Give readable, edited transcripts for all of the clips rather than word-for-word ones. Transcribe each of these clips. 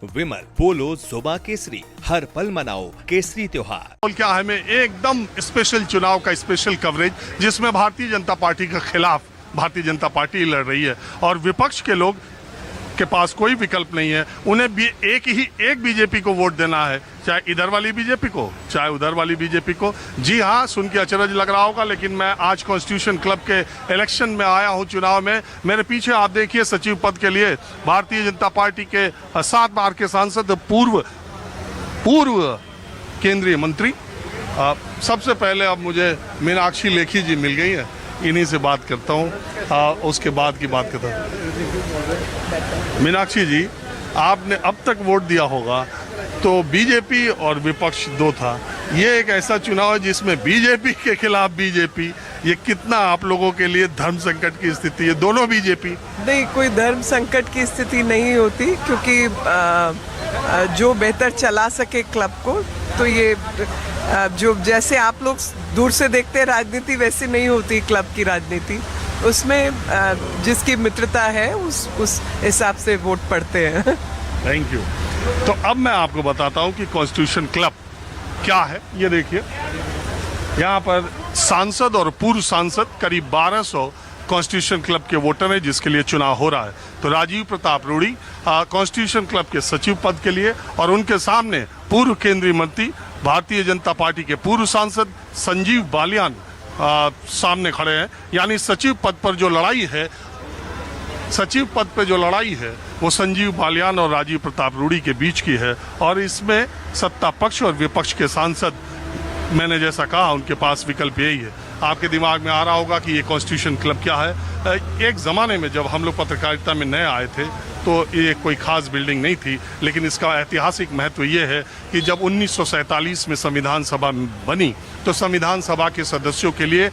विमल पोलो जुबा केसरी, हर पल मनाओ केसरी त्योहार। क्या है, मैं एकदम स्पेशल चुनाव का स्पेशल कवरेज जिसमें भारतीय जनता पार्टी के खिलाफ भारतीय जनता पार्टी लड़ रही है और विपक्ष के लोग के पास कोई विकल्प नहीं है। उन्हें भी एक बीजेपी को वोट देना है, चाहे इधर वाली बीजेपी को चाहे उधर वाली बीजेपी को। जी हाँ, सुन के अचरज लग रहा होगा, लेकिन मैं आज कॉन्स्टिट्यूशन क्लब के इलेक्शन में आया हूँ चुनाव में। मेरे पीछे आप देखिए सचिव पद के लिए भारतीय जनता पार्टी के 7 बार के सांसद, पूर्व केंद्रीय मंत्री। सबसे पहले अब मुझे मीनाक्षी लेखी जी मिल गई है, इन्हीं से बात करता हूँ, उसके बाद की बात करता हूँ। मीनाक्षी जी, आपने अब तक वोट दिया होगा तो बीजेपी और विपक्ष दो था। ये एक ऐसा चुनाव है जिसमें बीजेपी के खिलाफ बीजेपी, ये कितना आप लोगों के लिए धर्म संकट की स्थिति है? दोनों बीजेपी। नहीं, कोई धर्म संकट की स्थिति नहीं होती, क्योंकि जो बेहतर चला सके क्लब को, तो ये जो जैसे आप लोग दूर से देखते हैं राजनीति, वैसे नहीं होती क्लब की राजनीति। उसमें जिसकी मित्रता है उस हिसाब से वोट पड़ते हैं। Thank you. तो अब मैं आपको बताता हूं कि कॉन्स्टिट्यूशन क्लब क्या है। ये देखिए, यहाँ पर सांसद और पूर्व सांसद करीब 1200 कॉन्स्टिट्यूशन क्लब के वोटर हैं जिसके लिए चुनाव हो रहा है। तो राजीव प्रताप रूड़ी कॉन्स्टिट्यूशन क्लब के सचिव पद के लिए, और उनके सामने पूर्व केंद्रीय मंत्री भारतीय जनता पार्टी के पूर्व सांसद संजीव बालियान सामने खड़े हैं। यानी सचिव पद पर जो लड़ाई है वो संजीव बालियान और राजीव प्रताप रूड़ी के बीच की है। और इसमें सत्ता पक्ष और विपक्ष के सांसद, मैंने जैसा कहा, उनके पास विकल्प यही है। आपके दिमाग में आ रहा होगा कि ये कॉन्स्टिट्यूशन क्लब क्या है। एक ज़माने में जब हम लोग पत्रकारिता में नए आए थे तो ये कोई ख़ास बिल्डिंग नहीं थी, लेकिन इसका ऐतिहासिक महत्व ये है कि जब 1947 में संविधान सभा बनी तो संविधान सभा के सदस्यों के लिए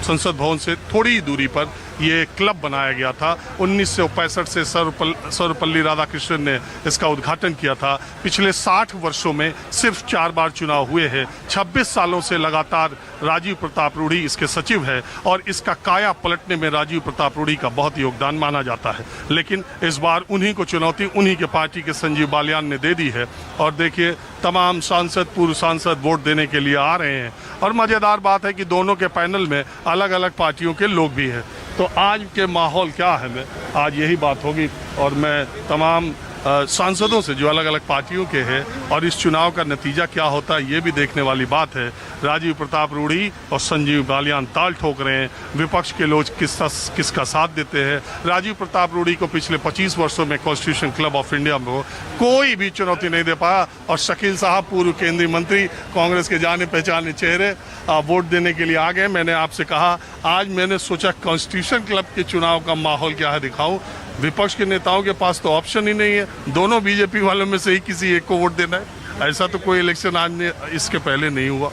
संसद भवन से थोड़ी ही दूरी पर ये क्लब बनाया गया था। 1965 से सर्वपल्ली राधाकृष्णन ने इसका उद्घाटन किया था। पिछले 60 वर्षों में सिर्फ 4 बार चुनाव हुए हैं। 26 सालों से लगातार राजीव प्रताप रूड़ी इसके सचिव है और इसका काया पलटने में राजीव प्रताप रूड़ी का बहुत योगदान माना जाता है। लेकिन इस बार उन्हीं को चुनौती उन्हीं के पार्टी के संजीव बालियान ने दे दी है। और देखिए, तमाम सांसद, पूर्व सांसद वोट देने के लिए आ रहे हैं। और मज़ेदार बात है कि दोनों के पैनल में अलग अलग पार्टियों के लोग भी हैं। तो आज के माहौल क्या है, मैं आज यही बात होगी और मैं तमाम सांसदों से जो अलग अलग पार्टियों के हैं और इस चुनाव का नतीजा क्या होता है ये भी देखने वाली बात है। राजीव प्रताप रूड़ी और संजीव बालियान ताल ठोक रहे हैं, विपक्ष के लोग किसका साथ देते हैं। राजीव प्रताप रूड़ी को पिछले 25 वर्षों में कॉन्स्टिट्यूशन क्लब ऑफ इंडिया में कोई भी चुनौती नहीं दे पाया, और शकील साहब, पूर्व केंद्रीय मंत्री, कांग्रेस के जाने पहचाने चेहरे, वोट देने के लिए आ गए। मैंने आपसे कहा, आज मैंने सोचा कॉन्स्टिट्यूशन क्लब के चुनाव का माहौल क्या है दिखाऊं। विपक्ष के नेताओं के पास तो ऑप्शन ही नहीं है, दोनों बीजेपी वालों में से ही किसी एक को वोट देना है। ऐसा तो कोई इलेक्शन आज इसके पहले नहीं हुआ।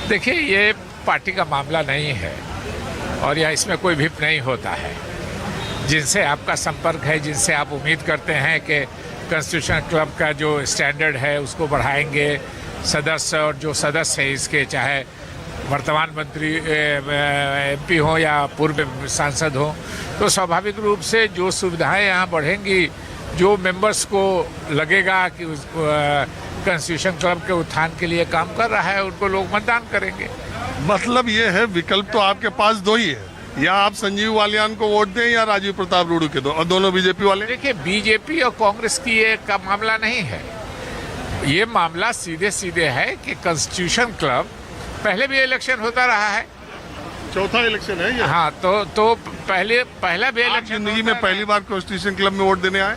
देखिए, ये पार्टी का मामला नहीं है और यह इसमें कोई भिप नहीं होता है। जिनसे आपका संपर्क है, जिनसे आप उम्मीद करते हैं कि कॉन्स्टिट्यूशन क्लब का जो स्टैंडर्ड है उसको बढ़ाएंगे, सदस्य और जो सदस्य है इसके, चाहे वर्तमान मंत्री एमपी हो या पूर्व सांसद हो, तो स्वाभाविक रूप से जो सुविधाएं यहाँ बढ़ेंगी, जो मेंबर्स को लगेगा कि कॉन्स्टिट्यूशन क्लब के उत्थान के लिए काम कर रहा है, उनको लोग मतदान करेंगे। मतलब ये है, विकल्प तो आपके पास दो ही है, या आप संजीव बालियान को वोट दें या राजीव प्रताप रूड़ी के, और दोनों बीजेपी वाले। देखिए, बीजेपी और कांग्रेस की ये का मामला नहीं है। ये मामला सीधे है कि कॉन्स्टिट्यूशन क्लब, पहले भी इलेक्शन होता रहा है, चौथा इलेक्शन है ये। हाँ, तो पहला भी इलेक्शन जिंदगी में पहली बार कॉन्स्टिट्यूशन क्लब में वोट देने आए।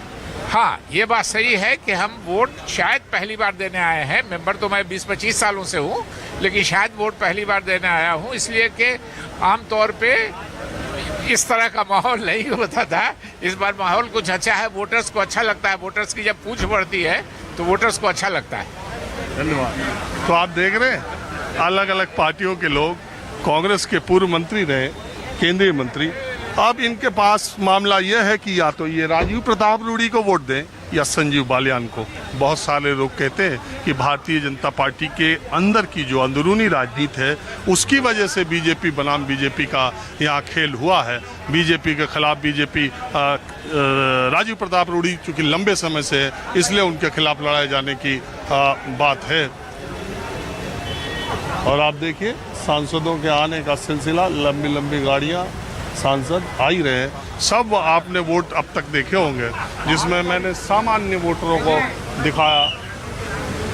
हाँ, ये बात सही है कि हम वोट शायद पहली बार देने आए हैं। मेंबर तो मैं 20-25 सालों से हूँ, लेकिन शायद वोट पहली बार देने आया हूँ, इसलिए कि आमतौर पे इस तरह का माहौल नहीं होता था। इस बार माहौल कुछ अच्छा है, वोटर्स को अच्छा लगता है। वोटर्स की जब पूछ बढ़ती है तो वोटर्स को अच्छा लगता है। धन्यवाद। तो आप देख रहे हैं, अलग अलग पार्टियों के लोग, कांग्रेस के पूर्व मंत्री रहे, केंद्रीय मंत्री, अब इनके पास मामला यह है कि या तो ये राजीव प्रताप रूड़ी को वोट दें या संजीव बालियान को। बहुत सारे लोग कहते हैं कि भारतीय जनता पार्टी के अंदर की जो अंदरूनी राजनीति है उसकी वजह से बीजेपी बनाम बीजेपी का यहाँ खेल हुआ है। बीजेपी के खिलाफ बीजेपी राजीव प्रताप रूड़ी चूँकि लंबे समय से है इसलिए उनके खिलाफ लड़ाए जाने की बात है। और आप देखिए सांसदों के आने का सिलसिला, लंबी लंबी गाड़ियाँ, सांसद आ ही रहे हैं। सब आपने वोट अब तक देखे होंगे जिसमें मैंने सामान्य वोटरों को दिखाया,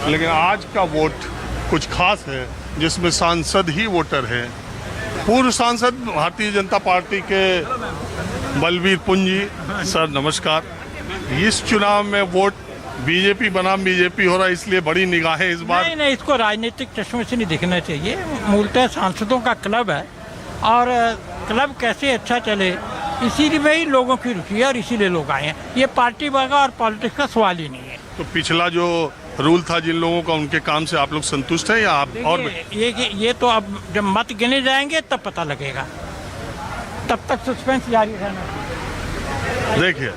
लेकिन आज का वोट कुछ खास है जिसमें सांसद ही वोटर हैं। पूर्व सांसद भारतीय जनता पार्टी के बलबीर पुंजी सर नमस्कार। इस चुनाव में वोट बीजेपी बनाम बीजेपी हो रहा है इसलिए बड़ी निगाहें इस बार। नहीं, इसको राजनीतिक चश्मे से नहीं देखना चाहिए। मूलतः सांसदों का क्लब है और क्लब कैसे अच्छा चले इसीलिए ही लोगों की रुचि है और इसीलिए लोग आए हैं। ये पार्टी वगैरह और पॉलिटिक्स का सवाल ही नहीं है। तो पिछला जो रूल था जिन लोगों का उनके काम से आप लोग संतुष्ट हैं या आप और ये तो अब जब मत गिने जाएंगे तब पता लगेगा, तब तक सस्पेंस जारी रहना। देखिए